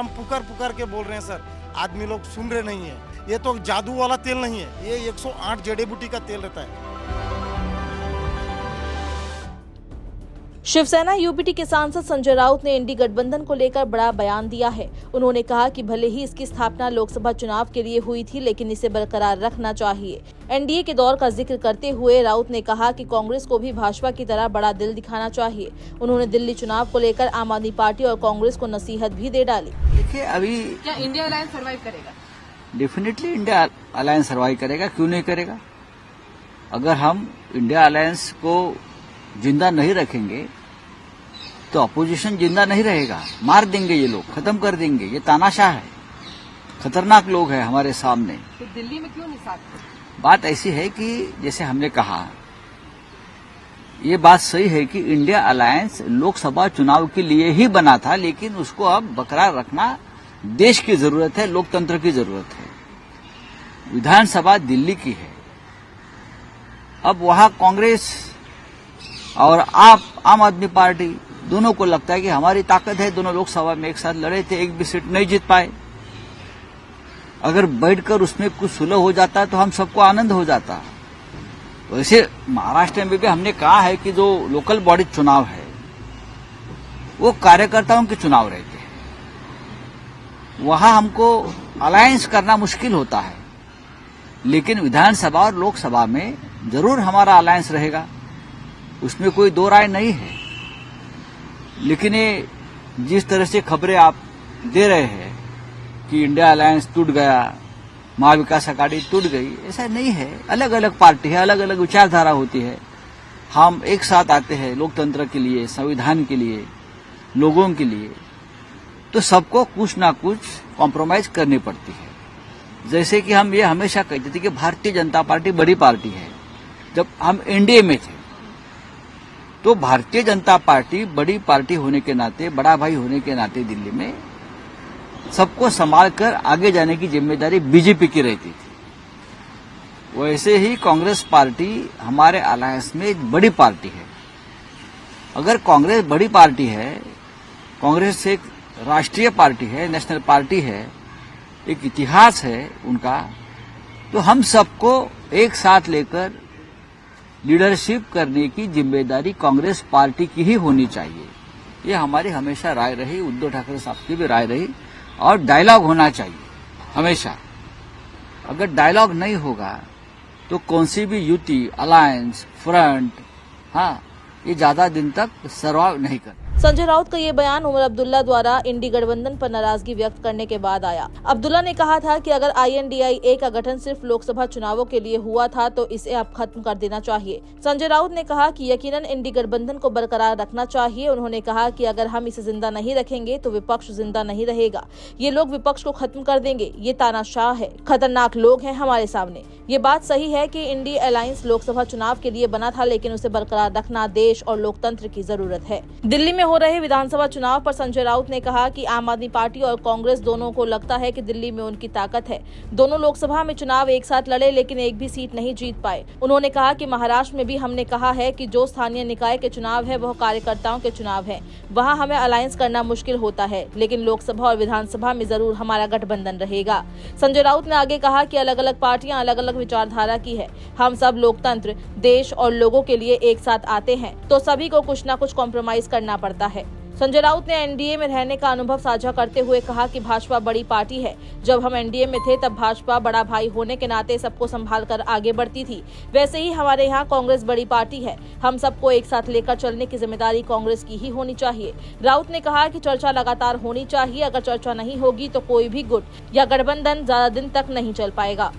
हम पुकार पुकार के बोल रहे हैं सर, आदमी लोग सुन रहे नहीं है। ये तो जादू वाला तेल नहीं है, ये 108 जड़ी बूटी का तेल रहता है। शिवसेना यूपीटी के सांसद संजय राउत ने इंडी गठबंधन को लेकर बड़ा बयान दिया है। उन्होंने कहा कि भले ही इसकी स्थापना लोकसभा चुनाव के लिए हुई थी, लेकिन इसे बरकरार रखना चाहिए। एनडीए के दौर का जिक्र करते हुए राउत ने कहा कि कांग्रेस को भी भाजपा की तरह बड़ा दिल दिखाना चाहिए। उन्होंने दिल्ली चुनाव को लेकर आम आदमी पार्टी और कांग्रेस को नसीहत भी दे डाली। देखिए, अभी क्या इंडिया अलायंस सर्वाइव करेगा? डेफिनेटली इंडिया अलायंस सर्वाइव करेगा, क्यों नहीं करेगा। अगर हम इंडिया अलायंस को जिंदा नहीं रखेंगे तो अपोजिशन जिंदा नहीं रहेगा, मार देंगे ये लोग, खत्म कर देंगे। ये तानाशाह है, खतरनाक लोग हैं हमारे सामने। तो दिल्ली में क्यों नहीं साथ? बात ऐसी है कि जैसे हमने कहा, ये बात सही है कि इंडिया अलायंस लोकसभा चुनाव के लिए ही बना था, लेकिन उसको अब बरकरार रखना देश की जरूरत है, लोकतंत्र की जरूरत है। विधानसभा दिल्ली की है, अब वहां कांग्रेस और आम आदमी पार्टी दोनों को लगता है कि हमारी ताकत है। दोनों लोकसभा में एक साथ लड़े थे, एक भी सीट नहीं जीत पाए। अगर बैठकर उसमें कुछ सुलह हो जाता तो हम सबको आनंद हो जाता। वैसे महाराष्ट्र में भी हमने कहा है कि जो लोकल बॉडी चुनाव है वो कार्यकर्ताओं के चुनाव रहते हैं, वहां हमको अलायंस करना मुश्किल होता है। लेकिन विधानसभा और लोकसभा में जरूर हमारा अलायंस रहेगा, उसमें कोई दो राय नहीं है। लेकिन ये जिस तरह से खबरें आप दे रहे हैं कि इंडिया अलायंस टूट गया, महाविकास अघाड़ी टूट गई, ऐसा नहीं है। अलग अलग पार्टी है, अलग अलग विचारधारा होती है। हम एक साथ आते हैं लोकतंत्र के लिए, संविधान के लिए, लोगों के लिए, तो सबको कुछ ना कुछ कॉम्प्रोमाइज करनी पड़ती है। जैसे कि हम ये हमेशा कहते थे कि भारतीय जनता पार्टी बड़ी पार्टी है। जब हम एनडीए में थे तो भारतीय जनता पार्टी बड़ी पार्टी होने के नाते, बड़ा भाई होने के नाते दिल्ली में सबको संभाल कर आगे जाने की जिम्मेदारी बीजेपी की रहती थी। वैसे ही कांग्रेस पार्टी हमारे अलायंस में एक बड़ी पार्टी है। अगर कांग्रेस बड़ी पार्टी है, कांग्रेस एक राष्ट्रीय पार्टी है, नेशनल पार्टी है, एक इतिहास है उनका, तो हम सबको एक साथ लेकर लीडरशिप करने की जिम्मेदारी कांग्रेस पार्टी की ही होनी चाहिए। ये हमारी हमेशा राय रही, उद्धव ठाकरे साहब की भी राय रही। और डायलॉग होना चाहिए हमेशा। अगर डायलॉग नहीं होगा तो कौन सी भी युति, अलायंस, फ्रंट, ये ज्यादा दिन तक सर्वाइव नहीं कर। संजय राउत का ये बयान उमर अब्दुल्ला द्वारा इंडी गठबंधन पर नाराजगी व्यक्त करने के बाद आया। अब्दुल्ला ने कहा था कि अगर INDIA का गठन सिर्फ लोकसभा चुनावों के लिए हुआ था तो इसे अब खत्म कर देना चाहिए। संजय राउत ने कहा कि यकीनन इंडी गठबंधन को बरकरार रखना चाहिए। उन्होंने कहा कि अगर हम इसे जिंदा नहीं रखेंगे तो विपक्ष जिंदा नहीं रहेगा। ये लोग विपक्ष को खत्म कर देंगे। ये तानाशाह है, खतरनाक लोग हैं हमारे सामने। ये बात सही है कि इंडी अलायंस लोकसभा चुनाव के लिए बना था, लेकिन उसे बरकरार रखना देश और लोकतंत्र की जरूरत है। दिल्ली में हो रहे विधानसभा चुनाव पर संजय राउत ने कहा कि आम आदमी पार्टी और कांग्रेस दोनों को लगता है कि दिल्ली में उनकी ताकत है। दोनों लोकसभा में चुनाव एक साथ लड़े, लेकिन एक भी सीट नहीं जीत पाए। उन्होंने कहा कि महाराष्ट्र में भी हमने कहा है कि जो स्थानीय निकाय के चुनाव है वह कार्यकर्ताओं के चुनाव है, वहां हमें अलायंस करना मुश्किल होता है, लेकिन लोकसभा और विधानसभा में जरूर हमारा गठबंधन रहेगा। संजय राउत ने आगे कहा कि अलग अलग पार्टियां अलग अलग विचारधारा की है। हम सब लोकतंत्र, देश और लोगों के लिए एक साथ आते हैं तो सभी को कुछ न कुछ कॉम्प्रोमाइज करना पड़ता है। संजय राउत ने एनडीए में रहने का अनुभव साझा करते हुए कहा कि भाजपा बड़ी पार्टी है। जब हम एनडीए में थे तब भाजपा बड़ा भाई होने के नाते सबको संभाल कर आगे बढ़ती थी। वैसे ही हमारे यहाँ कांग्रेस बड़ी पार्टी है। हम सबको एक साथ लेकर चलने की जिम्मेदारी कांग्रेस की ही होनी चाहिए। राउत ने कहा कि चर्चा लगातार होनी चाहिए। अगर चर्चा नहीं होगी तो कोई भी गुट या गठबंधन ज्यादा दिन तक नहीं चल पाएगा।